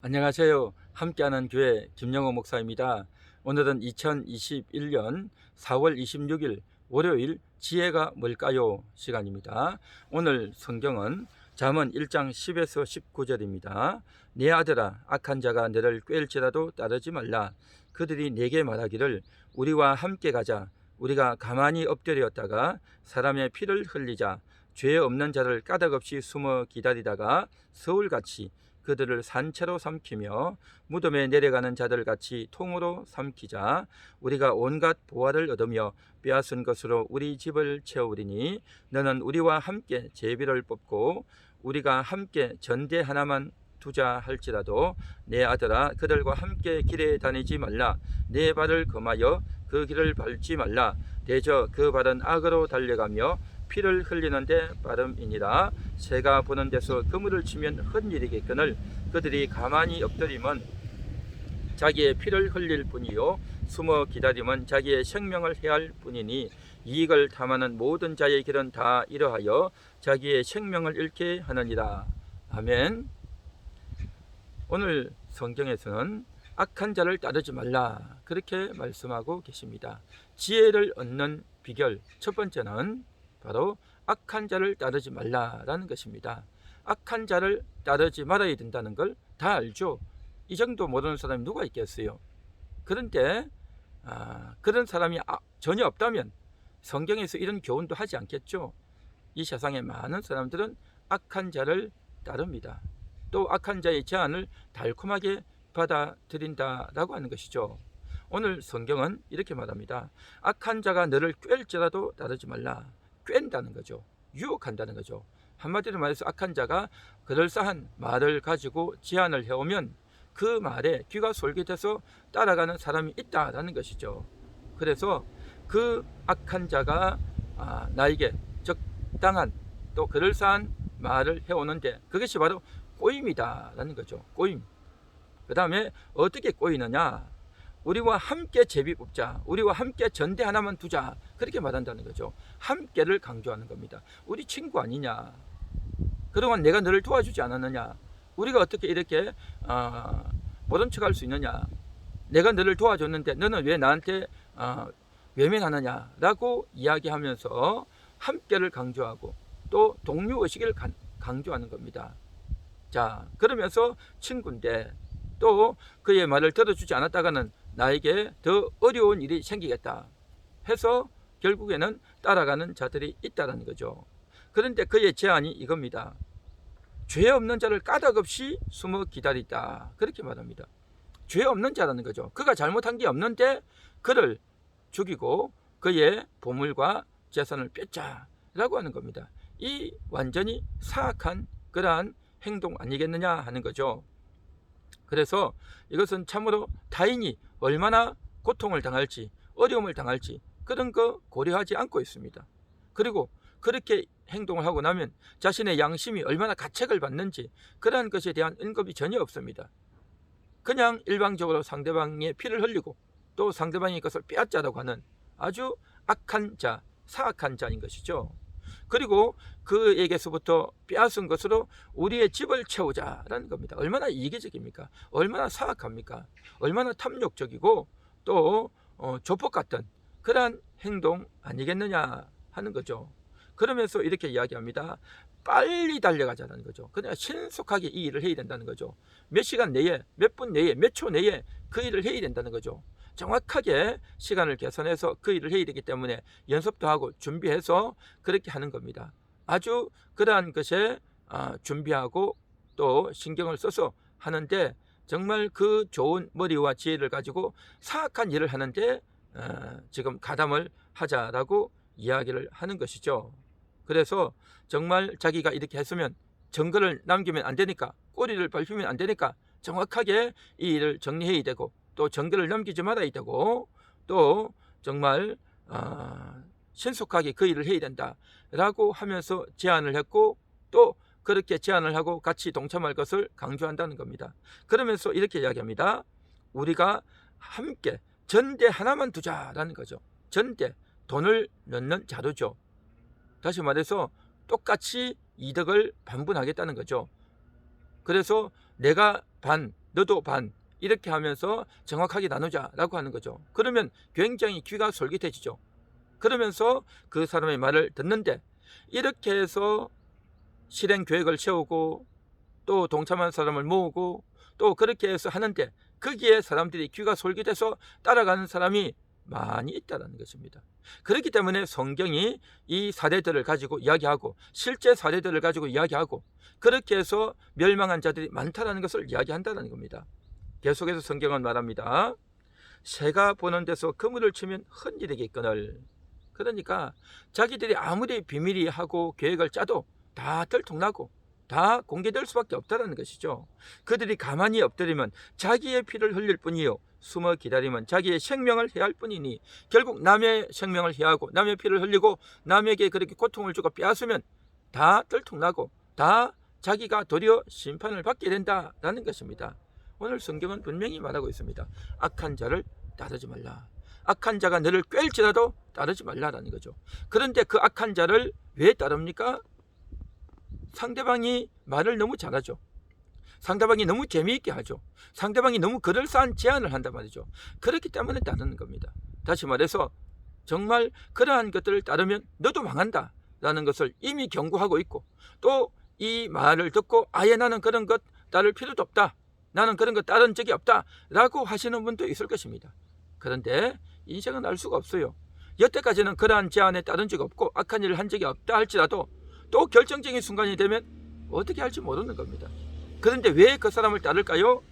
안녕하세요. 함께하는 교회 김영호 목사입니다. 오늘은 2021년 4월 26일 월요일 지혜가 뭘까요? 시간입니다. 오늘 성경은 잠언 1장 10에서 19절입니다. 내 아들아, 악한 자가 너를 꾀일지라도 따르지 말라. 그들이 내게 말하기를 우리와 함께 가자. 우리가 가만히 엎드렸다가 사람의 피를 흘리자. 죄 없는 자를 까닭없이 숨어 기다리다가 서울같이 그들을 산채로 삼키며 무덤에 내려가는 자들같이 통으로 삼키자. 우리가 온갖 보화를 얻으며 빼앗은 것으로 우리 집을 채우리니 너는 우리와 함께 제비를 뽑고 우리가 함께 전대 하나만 두자 할지라도 내 아들아, 그들과 함께 길에 다니지 말라. 내 발을 금하여 그 길을 밟지 말라. 대저 그 발은 악으로 달려가며 피를 흘리는데 빠름이니라. 새가 보는 데서 그물을 치면 헛일이겠거늘 그들이 가만히 엎드리면 자기의 피를 흘릴 뿐이요 숨어 기다리면 자기의 생명을 해할 뿐이니 이익을 탐하는 모든 자의 길은 다 이러하여 자기의 생명을 잃게 하느니라. 아멘. 오늘 성경에서는 악한 자를 따르지 말라 그렇게 말씀하고 계십니다. 지혜를 얻는 비결 첫 번째는 바로 악한 자를 따르지 말라라는 것입니다. 악한 자를 따르지 말아야 된다는 걸 다 알죠. 이 정도 모르는 사람이 누가 있겠어요. 그런데 그런 사람이 전혀 없다면 성경에서 이런 교훈도 하지 않겠죠. 이 세상에 많은 사람들은 악한 자를 따릅니다. 또 악한 자의 제안을 달콤하게 받아들인다라고 하는 것이죠. 오늘 성경은 이렇게 말합니다. 악한 자가 너를 꾀일지라도 따르지 말라. 꾀다는 거죠. 유혹한다는 거죠. 한마디로 말해서 악한 자가 그럴싸한 말을 가지고 제안을 해오면 그 말에 귀가 솔깃해서 따라가는 사람이 있다라는 것이죠. 그래서 그 악한 자가 나에게 적당한 또 그럴싸한 말을 해오는데 그것이 바로 꼬임이다라는 거죠. 꼬임. 그 다음에 어떻게 꼬이느냐? 우리와 함께 제비 뽑자. 우리와 함께 전대 하나만 두자. 그렇게 말한다는 거죠. 함께를 강조하는 겁니다. 우리 친구 아니냐? 그동안 내가 너를 도와주지 않았느냐? 우리가 어떻게 이렇게 모른 척할 수 있느냐? 내가 너를 도와줬는데 너는 왜 나한테 외면하느냐? 라고 이야기하면서 함께를 강조하고 또 동료의식을 강조하는 겁니다. 자, 그러면서 친구인데 또 그의 말을 들어주지 않았다가는 나에게 더 어려운 일이 생기겠다 해서 결국에는 따라가는 자들이 있다는 거죠. 그런데 그의 제안이 이겁니다. 죄 없는 자를 까닭없이 숨어 기다리다 그렇게 말합니다. 죄 없는 자라는 거죠. 그가 잘못한 게 없는데 그를 죽이고 그의 보물과 재산을 뺏자라고 하는 겁니다. 이 완전히 사악한 그러한 행동 아니겠느냐 하는 거죠. 그래서 이것은 참으로 타인이 얼마나 고통을 당할지 어려움을 당할지 그런 거 고려하지 않고 있습니다. 그리고 그렇게 행동을 하고 나면 자신의 양심이 얼마나 가책을 받는지 그러한 것에 대한 언급이 전혀 없습니다. 그냥 일방적으로 상대방의 피를 흘리고 또 상대방의 것을 빼앗자라고 하는 아주 악한 자, 사악한 자인 것이죠. 그리고 그에게서부터 빼앗은 것으로 우리의 집을 채우자라는 겁니다. 얼마나 이기적입니까? 얼마나 사악합니까? 얼마나 탐욕적이고 또 조폭 같은 그러한 행동 아니겠느냐 하는 거죠. 그러면서 이렇게 이야기합니다. 빨리 달려가자는 거죠. 그냥 신속하게 이 일을 해야 된다는 거죠. 몇 시간 내에, 몇 분 내에, 몇 초 내에 그 일을 해야 된다는 거죠. 정확하게 시간을 계산해서 그 일을 해야 되기 때문에 연습도 하고 준비해서 그렇게 하는 겁니다. 아주 그러한 것에 준비하고 또 신경을 써서 하는데 정말 그 좋은 머리와 지혜를 가지고 사악한 일을 하는데 지금 가담을 하자라고 이야기를 하는 것이죠. 그래서 정말 자기가 이렇게 했으면 증거를 남기면 안 되니까 꼬리를 밟히면 안 되니까 정확하게 이 일을 정리해야 되고 또 증거를 남기지 말아야 되고 또 정말 신속하게 그 일을 해야 된다라고 하면서 제안을 했고 또 그렇게 제안을 하고 같이 동참할 것을 강조한다는 겁니다. 그러면서 이렇게 이야기합니다. 우리가 함께 전대 하나만 두자라는 거죠. 전대, 돈을 넣는 자료죠. 다시 말해서 똑같이 이득을 반분하겠다는 거죠. 그래서 내가 반, 너도 반, 이렇게 하면서 정확하게 나누자라고 하는 거죠. 그러면 굉장히 귀가 솔깃해지죠. 그러면서 그 사람의 말을 듣는데, 이렇게 해서 실행 계획을 세우고 또 동참한 사람을 모으고 또 그렇게 해서 하는데, 거기에 사람들이 귀가 솔깃해서 따라가는 사람이 많이 있다는 것입니다. 그렇기 때문에 성경이 이 사례들을 가지고 이야기하고, 실제 사례들을 가지고 이야기하고, 그렇게 해서 멸망한 자들이 많다는 것을 이야기한다는 겁니다. 계속해서 성경은 말합니다. 새가 보는 데서 그물을 치면 흔들리겠거늘. 그러니까 자기들이 아무리 비밀이 하고 계획을 짜도 다 들통나고 다 공개될 수밖에 없다는 것이죠. 그들이 가만히 엎드리면 자기의 피를 흘릴 뿐이요, 숨어 기다리면 자기의 생명을 해할 뿐이니, 결국 남의 생명을 해하고 남의 피를 흘리고 남에게 그렇게 고통을 주고 빼앗으면 다 들통나고 다 자기가 도리어 심판을 받게 된다라는 것입니다. 오늘 성경은 분명히 말하고 있습니다. 악한 자를 따르지 말라. 악한 자가 너를 꿰일지라도 따르지 말라라는 거죠. 그런데 그 악한 자를 왜 따릅니까? 상대방이 말을 너무 잘하죠. 상대방이 너무 재미있게 하죠. 상대방이 너무 그럴싸한 제안을 한단 말이죠. 그렇기 때문에 따르는 겁니다. 다시 말해서 정말 그러한 것들을 따르면 너도 망한다 라는 것을 이미 경고하고 있고, 또 이 말을 듣고 아예 나는 그런 것 따를 필요도 없다, 나는 그런 거 따른 적이 없다 라고 하시는 분도 있을 것입니다. 그런데 인생은 알 수가 없어요. 여태까지는 그러한 제안에 따른 적이 없고 악한 일을 한 적이 없다 할지라도 또 결정적인 순간이 되면 어떻게 할지 모르는 겁니다. 그런데 왜 그 사람을 따를까요?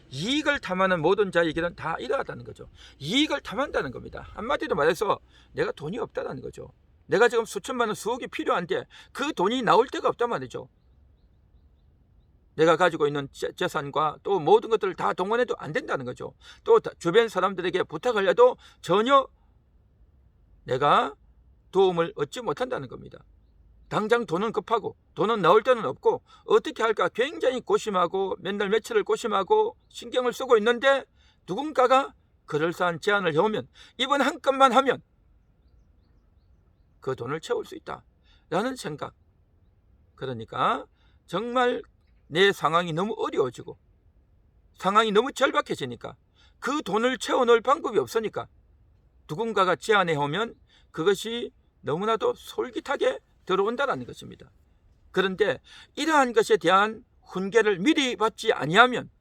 이익을 탐하는 모든 자의 길은 다 이러하다는 거죠. 이익을 탐한다는 겁니다. 한마디로 말해서 내가 돈이 없다는 거죠. 내가 지금 수천만 원, 수억이 필요한데 그 돈이 나올 데가 없단 말이죠. 내가 가지고 있는 재산과 또 모든 것들을 다 동원해도 안 된다는 거죠. 또 주변 사람들에게 부탁을 해도 전혀 내가 도움을 얻지 못한다는 겁니다. 당장 돈은 급하고 돈은 나올 데는 없고 어떻게 할까 굉장히 고심하고 맨날 며칠을 고심하고 신경을 쓰고 있는데, 누군가가 그럴싸한 제안을 해오면 이번 한 건만 하면 그 돈을 채울 수 있다 라는 생각. 그러니까 정말 내 상황이 너무 어려워지고 상황이 너무 절박해지니까 그 돈을 채워넣을 방법이 없으니까 누군가가 제안해 오면 그것이 너무나도 솔깃하게 들어온다는 것입니다. 그런데 이러한 것에 대한 훈계를 미리 받지 아니하면,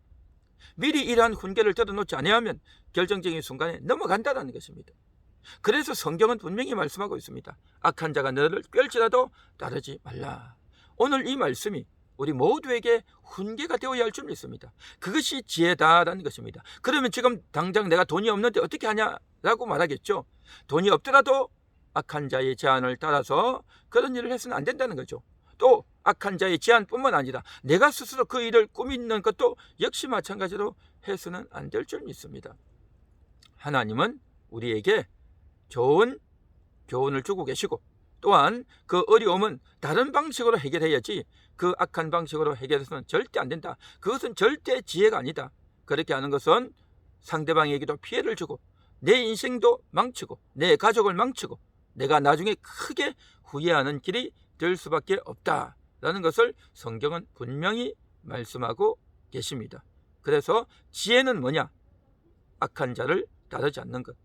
미리 이러한 훈계를 들어놓지 아니하면 결정적인 순간에 넘어간다는 것입니다. 그래서 성경은 분명히 말씀하고 있습니다. 악한 자가 너를 꿰일지라도 따르지 말라. 오늘 이 말씀이 우리 모두에게 훈계가 되어야 할 줄 믿습니다. 그것이 지혜다라는 것입니다. 그러면 지금 당장 내가 돈이 없는데 어떻게 하냐라고 말하겠죠. 돈이 없더라도 악한 자의 제안을 따라서 그런 일을 해서는 안 된다는 거죠. 또 악한 자의 제안뿐만 아니라 내가 스스로 그 일을 꾸미는 것도 역시 마찬가지로 해서는 안 될 줄 믿습니다. 하나님은 우리에게 좋은 교훈을 주고 계시고, 또한 그 어려움은 다른 방식으로 해결해야지 그 악한 방식으로 해결해서는 절대 안 된다. 그것은 절대 지혜가 아니다. 그렇게 하는 것은 상대방에게도 피해를 주고 내 인생도 망치고 내 가족을 망치고 내가 나중에 크게 후회하는 길이 될 수밖에 없다라는 것을 성경은 분명히 말씀하고 계십니다. 그래서 지혜는 뭐냐? 악한 자를 따르지 않는 것.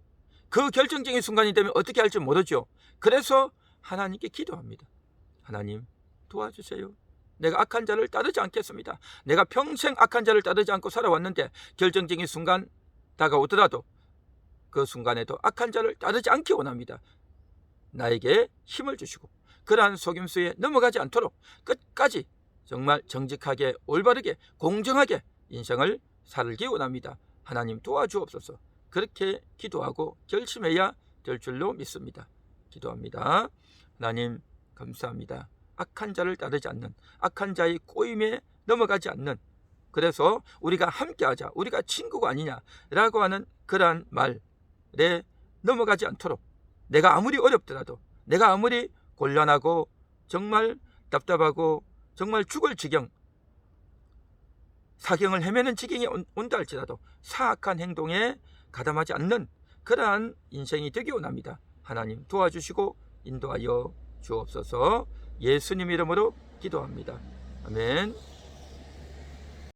그 결정적인 순간이 되면 어떻게 할지 모르죠. 그래서 하나님께 기도합니다. 하나님 도와주세요. 내가 악한 자를 따르지 않겠습니다. 내가 평생 악한 자를 따르지 않고 살아왔는데 결정적인 순간 다가오더라도 그 순간에도 악한 자를 따르지 않기 원합니다. 나에게 힘을 주시고 그러한 속임수에 넘어가지 않도록 끝까지 정말 정직하게 올바르게 공정하게 인생을 살기 원합니다. 하나님 도와주옵소서. 그렇게 기도하고 결심해야 될 줄로 믿습니다. 기도합니다. 하나님 감사합니다. 악한 자를 따르지 않는, 악한 자의 꼬임에 넘어가지 않는, 그래서 우리가 함께하자, 우리가 친구가 아니냐라고 하는 그러한 말에 넘어가지 않도록, 내가 아무리 어렵더라도, 내가 아무리 곤란하고 정말 답답하고 정말 죽을 지경, 사경을 헤매는 지경이 온다 할지라도 사악한 행동에 가담하지 않는 그러한 인생이 되기 원합니다. 하나님 도와주시고 인도하여 주옵소서. 예수님 이름으로 기도합니다. 아멘.